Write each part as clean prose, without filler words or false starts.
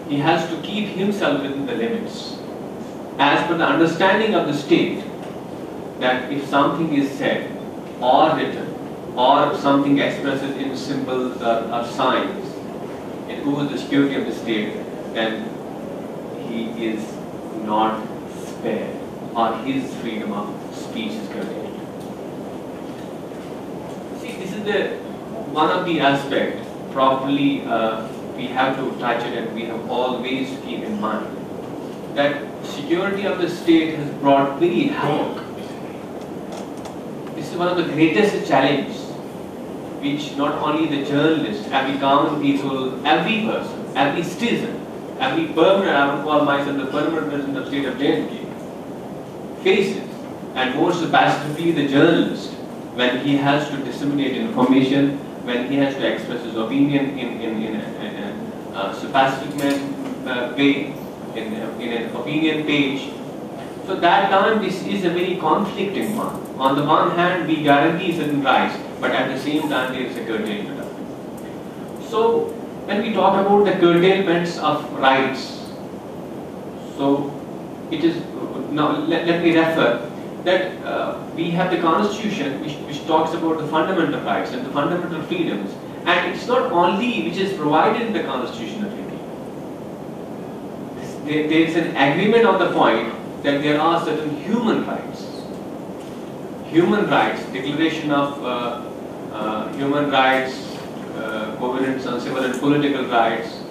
he has to keep himself within the limits. As per the understanding of the state, that if something is said or written or something expressed in symbols or signs, it goes the security of the state, then he is not spared or his freedom of speech is curtailed. See, this is the one of the aspects properly we have to touch it, and we have always to keep in mind that security of the state has brought very havoc. This is one of the greatest challenges which not only the journalists, every common people, every person, every citizen, every permanent, I would call myself the permanent resident of the state of J&K, faces, and more specifically the journalist, when he has to disseminate information, when he has to express his opinion in a sophisticated way, in an opinion page. So that time this is a very conflicting one. On the one hand, we guarantee certain rights, but at the same time there is a curtailment. So when we talk about the curtailments of rights, so it is, now let me refer that we have the Constitution which talks about the fundamental rights and the fundamental freedoms, and it's not only which is provided in the Constitution of India. There is an agreement on the point that there are certain human rights. Human rights, Declaration of Human Rights, Covenants on Civil and Political Rights,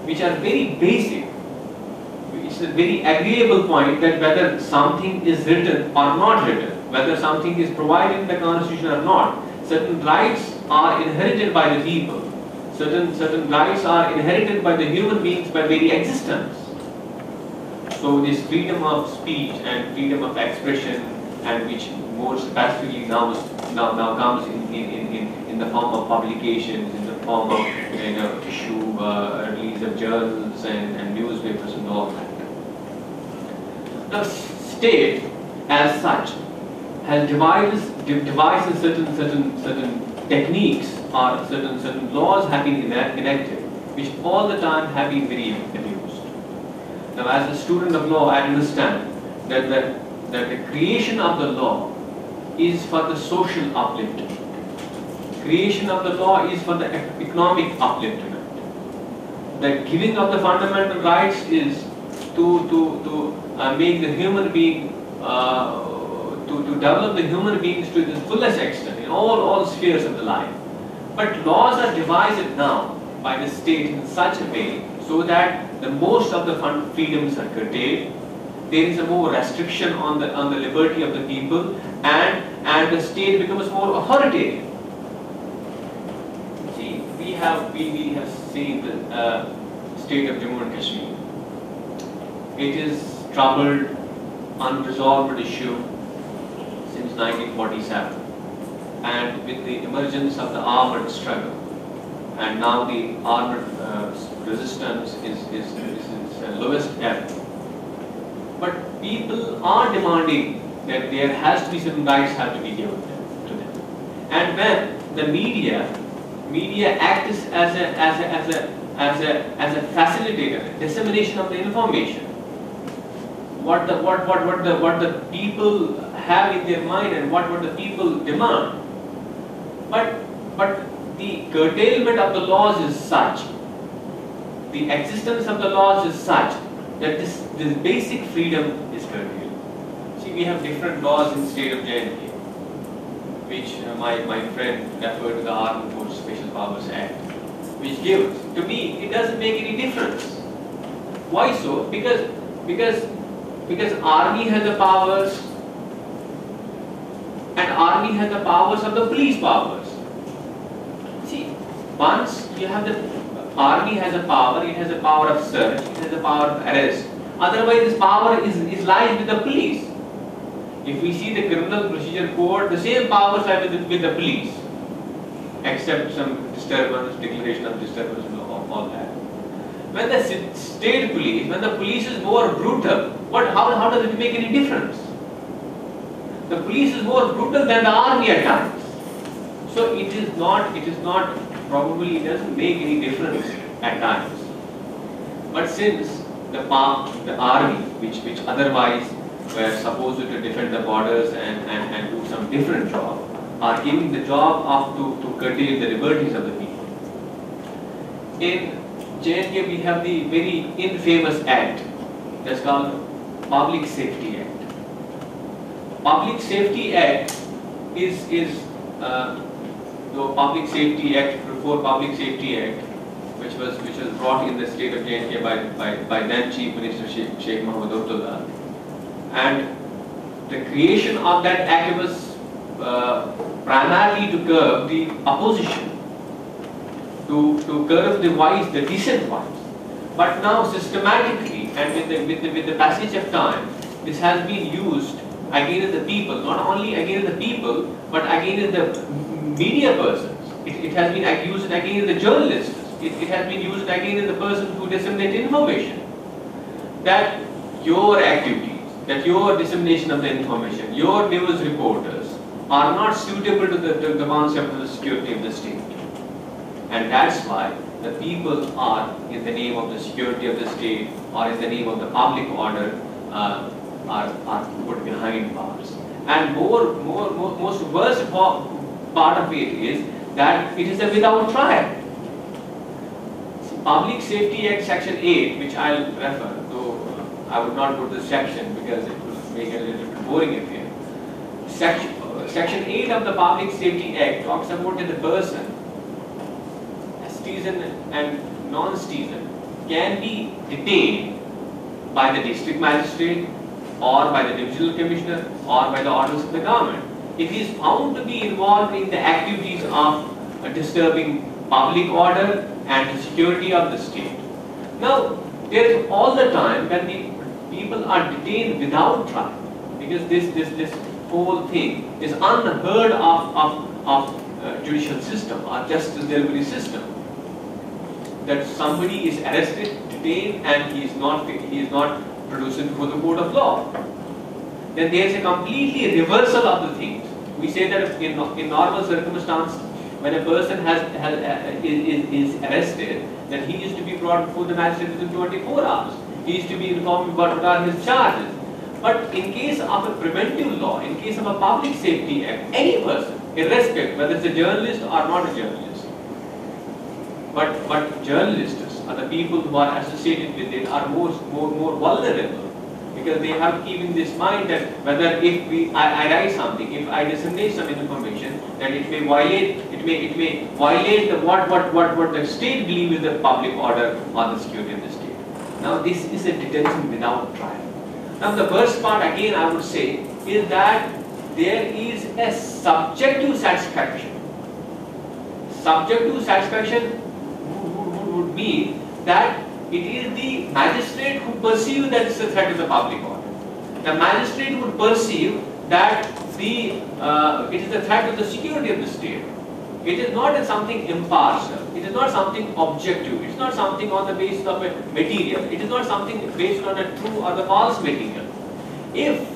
which are very basic. It's a very agreeable point that whether something is written or not written, whether something is provided in the Constitution or not, certain rights are inherited by the people. Certain rights are inherited by the human beings by very existence. So this freedom of speech and freedom of expression, and which more specifically now comes in the form of publications, in the form of issue, release of journals and newspapers and all that. The state, as such, has devised certain techniques or certain laws have been enacted, which all the time have been very abused. Now, as a student of law, I understand that the creation of the law is for the social upliftment. Creation of the law is for the economic upliftment. The giving of the fundamental rights is to make the human being, to develop the human beings to the fullest extent in all spheres of the life. But laws are devised now by the state in such a way so that the most of the freedoms are curtailed. There is a more restriction on the liberty of the people, and the state becomes more authoritarian. See, we have seen the state of Jammu and Kashmir. It is troubled, unresolved issue since 1947, and with the emergence of the armored struggle, and now the armored resistance is lowest ever. But people are demanding that there has to be certain rights have to be given to them. And when the media acts as a facilitator, dissemination of the information, what the people have in their mind and what the people demand. But the curtailment of the laws is such, the existence of the laws is such that this basic freedom is curtailed. See, we have different laws in the state of J&K, which my friend referred to the Armed Forces Special Powers Act, which gives, to me, it doesn't make any difference. Why so? Because army has the powers, and army has the powers of the police powers. See, once you have the army has a power, it has a power of search, it has a power of arrest. Otherwise, this power is lies with the police. If we see the criminal procedure code, the same powers are with the police, except some disturbance, declaration of disturbance, and all that. When the state police, when the police is more brutal, how does it make any difference? The police is more brutal than the army at times. So it is not, probably it doesn't make any difference at times. But since the army, which otherwise were supposed to defend the borders and do some different job, are giving the job up to curtail the liberties of the people. In J&K we have the very infamous act that's called Public Safety Act. Public Safety Act is the Public Safety Act, before Public Safety Act, which was brought in the state of J&K by then Chief Minister Sheikh Mohammed Abdullah, and the creation of that act was primarily to curb the opposition, to curb the voice, the dissent voice. But now systematically and with the passage of time, this has been used against the people, not only against the people, but against the media persons. It has been used against the journalists. It has been used against the person who disseminates information. That your activities, that your dissemination of the information, your news reporters are not suitable to the concept of the security of the state. And that's why the people are, in the name of the security of the state or in the name of the public order, are put behind bars. And most worst part of it is that it is a without trial. Public Safety Act Section 8, which I'll refer, though I would not put this section because it would make it a little bit boring in here. Section 8 of the Public Safety Act talks about that the person, a citizen and non-citizen, can be detained by the district magistrate or by the divisional commissioner or by the orders of the government if he is found to be involved in the activities of disturbing public order and the security of the state. Now, there is all the time when the people are detained without trial, because this whole thing is unheard of judicial system or justice delivery system. That somebody is arrested, detained, and he is not produced before the court of law. Then there is a completely reversal of the things. We say that in normal circumstances, when a person is arrested, then he is to be brought before the magistrate within 24 hours. He is to be informed about what are his charges. But in case of a preventive law, in case of a Public Safety Act, any person, irrespective whether it's a journalist or not a journalist, but journalists or the people who are associated with it are more vulnerable, because they have to keep in this mind that whether if I write something, if I disseminate some information, that it may violate the what the state believes is the public order or the security of the state. Now this is a detention without trial. Now the first part again I would say is that there is a subjective satisfaction. Subjective satisfaction would mean that it is the magistrate who perceives that it's a threat to the public order. The magistrate would perceive that it is a threat to the security of the state. It is not something impartial. It is not something objective. It is not something on the basis of a material. It is not something based on a true or the false material. If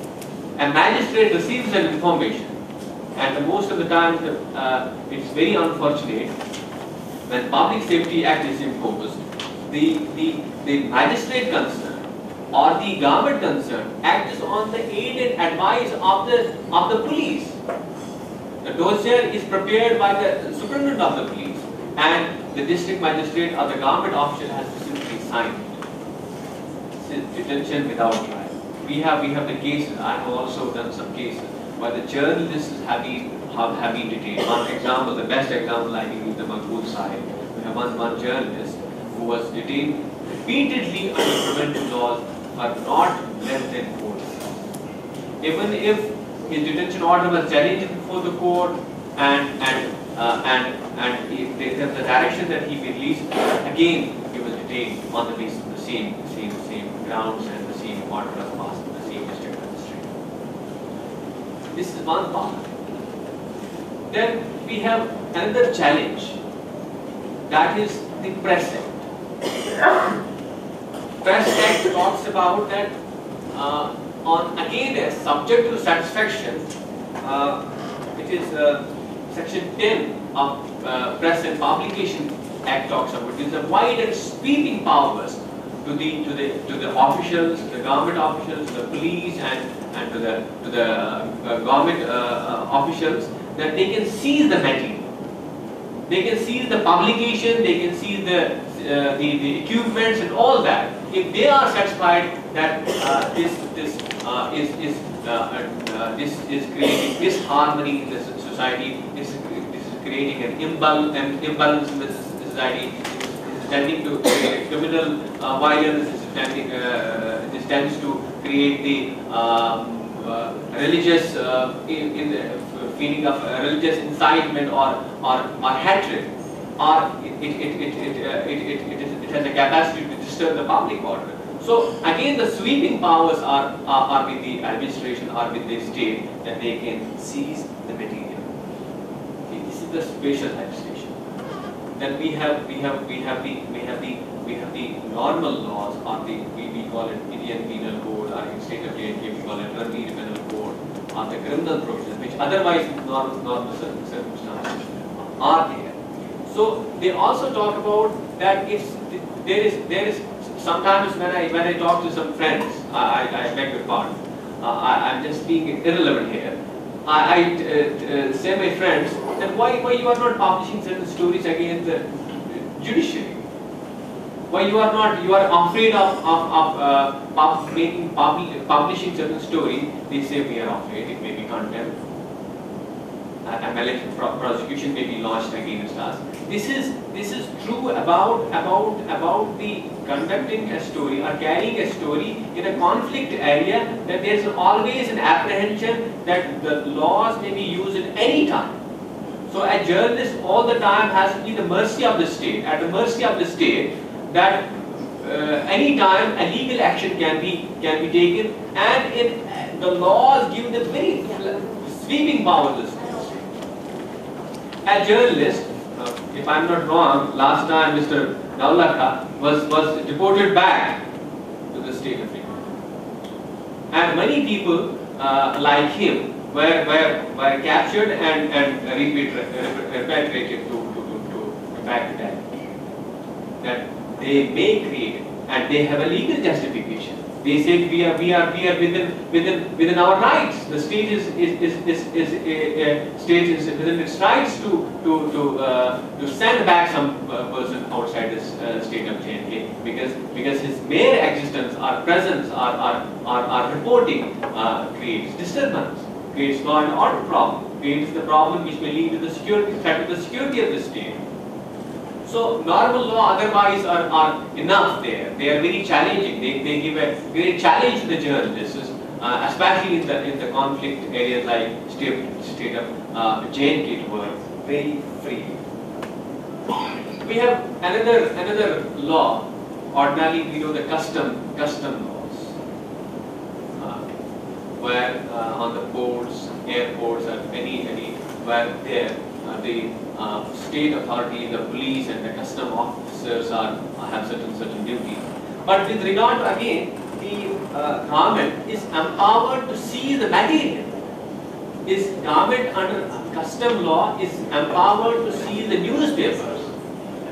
a magistrate receives an information, and most of the time it's very unfortunate when Public Safety Act is imposed, the magistrate concerned or the government concerned acts on the aid and advice of the police. The dossier is prepared by the superintendent of the police, and the district magistrate or the government official has to simply sign it. Detention without trial. We have the cases. I have also done some cases where the journalists have been detained. One example, the best example I think is the Maqbool side. We have one journalist who was detained repeatedly under preventive laws for not less than 4 days. Even if his detention order was challenged before the court and the direction that he released, again he was detained on the basis of the same grounds and the same order was passed in the same district magistrate. This is one part. Then we have another challenge, that is the Press Act. Press Act talks about that on again a subjective satisfaction, it is section 10 of Press and Publication Act talks about. It is a wide and sweeping powers to the officials, the government officials, the police, and to the government officials, that they can seize the material, they can seize the publication, they can seize the equipments and all that. If they are satisfied that this is creating disharmony in the society, this is creating an imbalance in the society, this is tending to create criminal violence, this tends to create the religious in the feeling of religious incitement or hatred, or it has a capacity to disturb the public order. So again, the sweeping powers are with the administration or with the state, that they can seize the material. Okay, this is the spatial legislation. Then we have the normal laws, or we call it Indian Penal Code, or in state of J&K we call it Ranveer Penal Code, or the criminal provisions, which otherwise normal circumstances are there. So they also talk about that if there is sometimes when I talk to some friends, I beg your pardon, I'm just being irrelevant here. I say my friends that why you are not publishing certain stories against the judiciary? Why you are afraid of publishing certain story? They say we are afraid, it may be contempt. A malicious prosecution may be launched against us. This is true about the conducting a story or carrying a story in a conflict area, that there is always an apprehension that the laws may be used at any time. So a journalist all the time has to be the mercy of the state, at the mercy of the state, that any time a legal action can be taken, and the laws give the very sweeping power to the state. A journalist, if I'm not wrong, last time Mr. Naulaka was deported back to the state of India, and many people like him were captured and repatriated to Baghdad. That they may create, and they have a legal justification. They say we are within our rights. The state is within its rights to send back some person outside this state of J&K, because his mere existence or presence or reporting creates disturbance, creates law and order problem, creates the problem which may lead to the threat to the security of the state. So normal law otherwise are enough there. They are very challenging. They give a great challenge to the journalists, especially in the conflict areas like state of J&K, to work very freely. We have another law. Ordinarily we know the custom laws, where on the ports, airports, or any where there the state authority, the police and the custom officers have certain duties. But with regard to, again, the government is empowered to seize the material. Is government under custom law is empowered to seize the newspapers.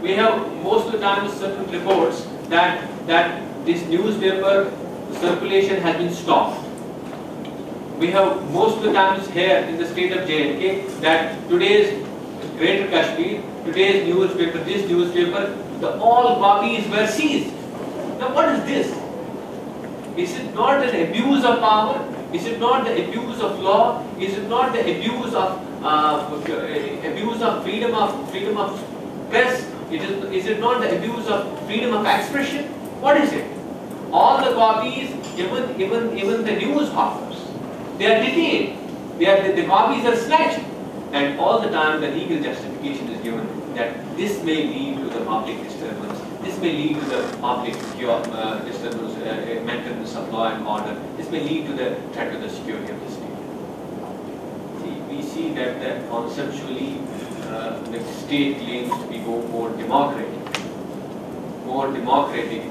We have most of the time certain reports that this newspaper circulation has been stopped. We have most of the times here in the state of J&K that today's Greater Kashmir, today's newspaper, this newspaper, all copies were seized. Now what is this? Is it not an abuse of power? Is it not the abuse of law? Is it not the abuse of freedom of press? Is it not the abuse of freedom of expression? What is it? All the copies, even the news authors, they are detained. The copies are snatched, and all the time the legal justification is given that this may lead to the public disturbance. This may lead to the public disturbance, maintenance of law and order. This may lead to the threat to the security of the state. See, we see that conceptually the state claims to be more democratic,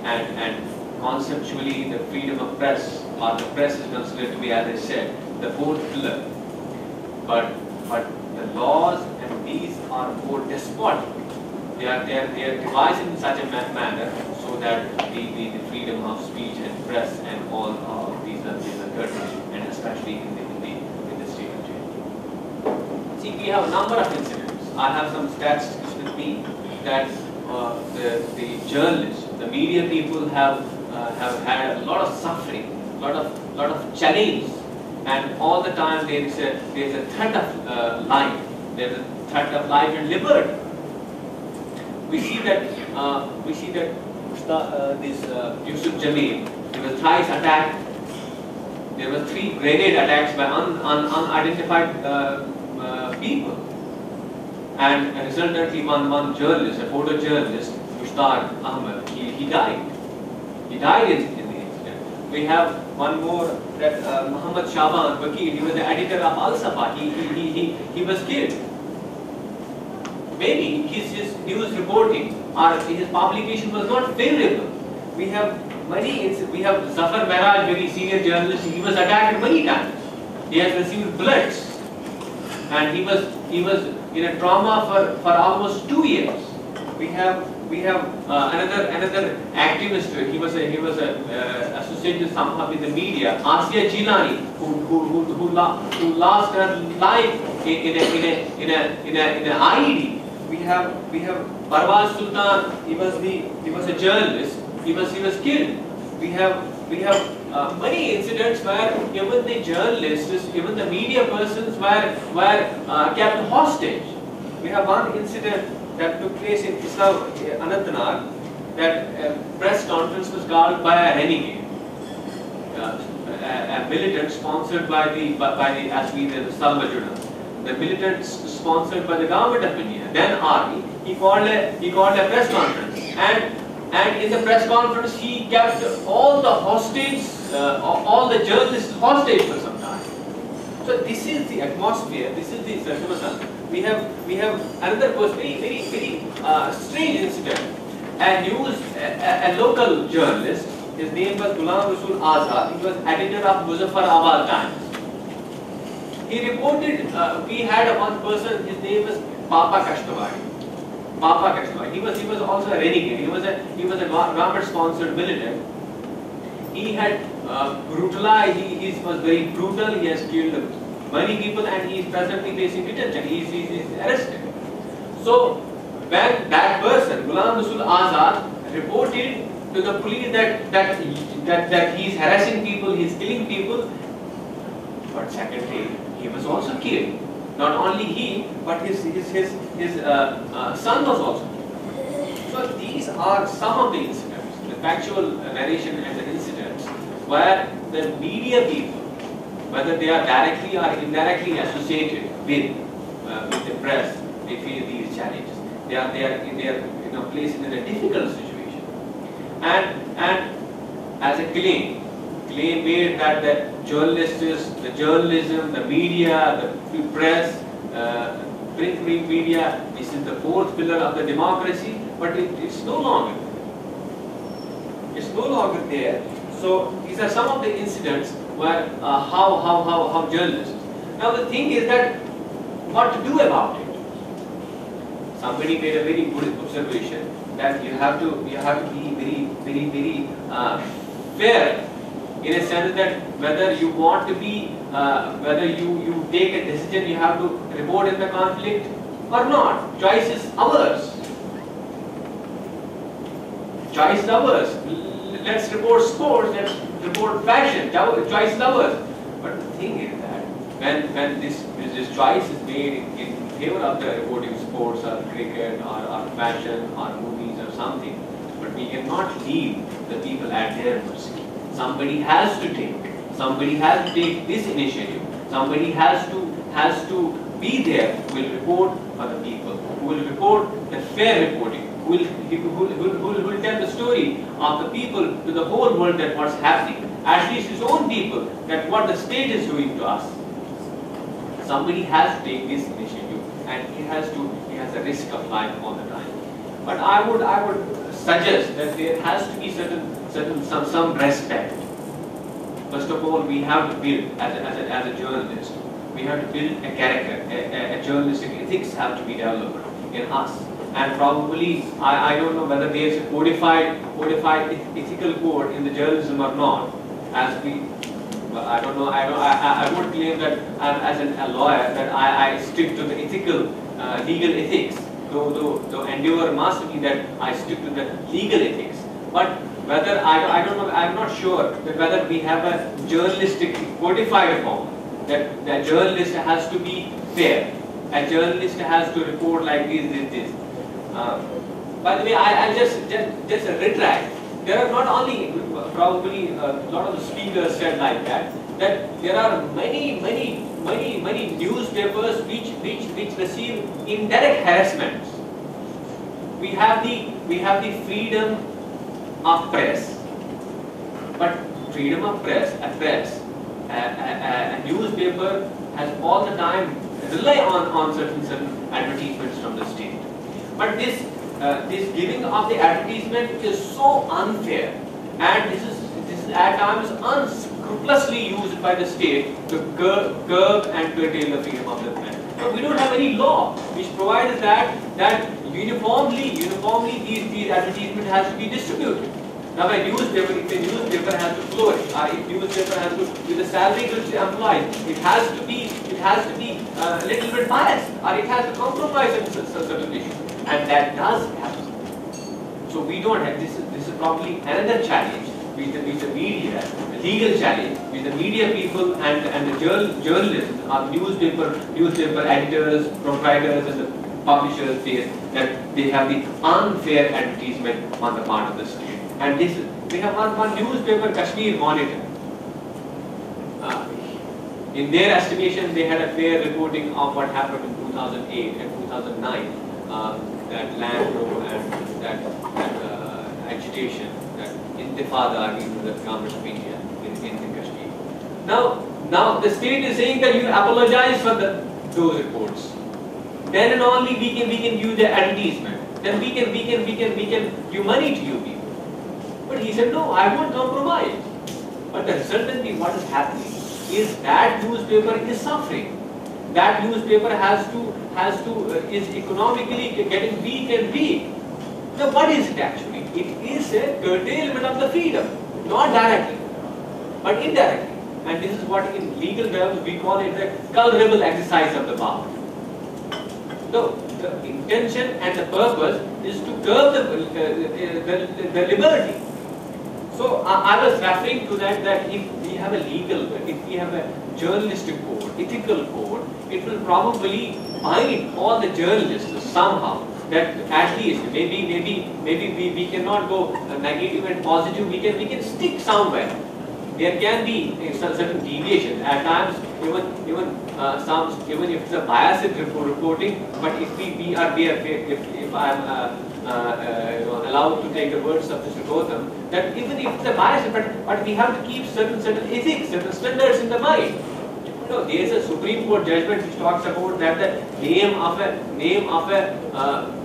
and conceptually the freedom of press, or the press is considered to be, as I said, the fourth pillar. But the laws and these are more despotic. They are devised in such a manner so that the freedom of speech and press and all of these are curtailed, and especially in the state of jail. See, we have a number of incidents. I have some statistics with me that the journalists, the media people have had a lot of suffering, lot of challenge, and all the time there is a threat of life. There is a threat of life and liberty. We see that this Yusuf Jamil, he was thrice attacked. There were 3 grenade attacks by unidentified people, and resultantly one journalist, a photojournalist, Mushtaq Ahmed, he died. He died in the incident. We have one more, that Muhammad Shaban Wakil, he was the editor of Al Safa. He was killed. Maybe his news reporting or his publication was not favorable. We have many incidents. We have Zafar Mehraj, very senior journalist. He was attacked many times. He has received bullets, and he was in a trauma for almost 2 years. We have another activist. He was associated somehow with the media. Asia Jilani, who lost her life in an IED. We have Parvaz Sultan. He was a journalist. He was killed. We have many incidents where even the journalists, even the media persons were kept hostage. We have one incident that took place in Islam, Anantnag, that a press conference was called by a renegade, a militant sponsored by the Salvajuna, the militant sponsored by the government of India, then army. He called a press conference, and in the press conference he kept all the hostage, all the journalists hostage for some time. So this is the atmosphere. This is the circumstance. We have another very strange incident. A local journalist, his name was Ghulam Rasul Azad. He was editor of Muzaffarabad Times. He reported, we had one person, his name was Papa Kashtawadi. He was also a renegade. He was a government-sponsored militant. He had brutalized. He was very brutal. He has killed many people, and he is presently facing detention. He is arrested. So when that person, Ghulam Rasul Azad, reported to the police that he is harassing people, he is killing people, but secondly, he was also killed. Not only he, but his son was also killed. So these are some of the incidents, the factual narration and the incidents where the media people, whether they are directly or indirectly associated with the press, they face these challenges. They are placed in a difficult situation. And as a claim made that the journalism, the media, the press, print media, this is the 4th pillar of the democracy, but it's no longer. It's no longer there. So these are some of the incidents where how journalists. Now the thing is that what to do about it. Somebody made a very good observation that you have to be very fair, in a sense that whether you want to be, whether you take a decision, you have to report in the conflict or not. Choice is ours. Choice is ours. Let's report sports, let's report fashion. Choice is ours. But the thing is that when this choice is made in favor of the reporting sports or cricket or fashion or movies or something, but we cannot leave the people at their mercy. Somebody has to take this initiative. Somebody has to be there who will report for the people, who will report the fair reporting, who will tell the story of the people to the whole world that what's happening, at least his own people, that what the state is doing to us. Somebody has to take this initiative, and he has a risk of life all the time. But I would suggest that there has to be some respect. First of all, we have to build as a journalist. We have to build a character. A journalistic ethics have to be developed in us. and probably I don't know whether there is a codified ethical code in the journalism or not. As we, I don't know. I would claim that as a lawyer that I stick to the ethical legal ethics. Though endeavor must be that I stick to the legal ethics. But whether I don't know. I'm not sure that whether we have a journalistic codified form that the journalist has to be fair. A journalist has to report like this. By the way, I'll just retract. There are not only probably a lot of the speakers said like that there are many newspapers which receive indirect harassments. We have the freedom of press, but freedom of press, a newspaper has all the time rely on certain advertisements from the state. But this giving of the advertisement is so unfair, and this is at times unscrupulously used by the state to curb and curtail the freedom of the press. So we don't have any law which provides that uniformly these advertisements has to be distributed. Now, if a newspaper has to flourish, or if newspaper has to, with the salary which it employs, it has to be a little bit biased, or it has to compromise on certain issues, and that does happen. So we don't have this is probably another challenge with the media, a legal challenge with the media people and the journalists, or newspaper editors, proprietors, and the publishers face that they have the unfair advertisement on the part of the state. And we have one newspaper, Kashmir Monitor. In their estimation, they had a fair reporting of what happened in 2008 and 2009, that land row and that agitation, that intifada against the government of India in Kashmir. Now the state is saying that you apologize for those reports. Then and only we can use the advertisement. Then we can give money to you people. But he said, no, I won't compromise. But certainly what is happening is that newspaper is suffering. That newspaper is economically getting weak and weak. Now what is it actually? It is a curtailment of the freedom, not directly, but indirectly. And this is what in legal terms we call it the culpable exercise of the power. So the intention and the purpose is to curb the liberty. So I was referring to that if we have a journalistic code, ethical code, it will probably bind all the journalists somehow. That at least maybe we cannot go negative and positive. We can stick somewhere. There can be certain deviations at times, even if it's a biased reporting. But if if I am allowed to take the words of Mr. Gautam, that even if it's a bias, but we have to keep certain ethics, certain standards in the mind. There is a Supreme Court judgment which talks about that the name of a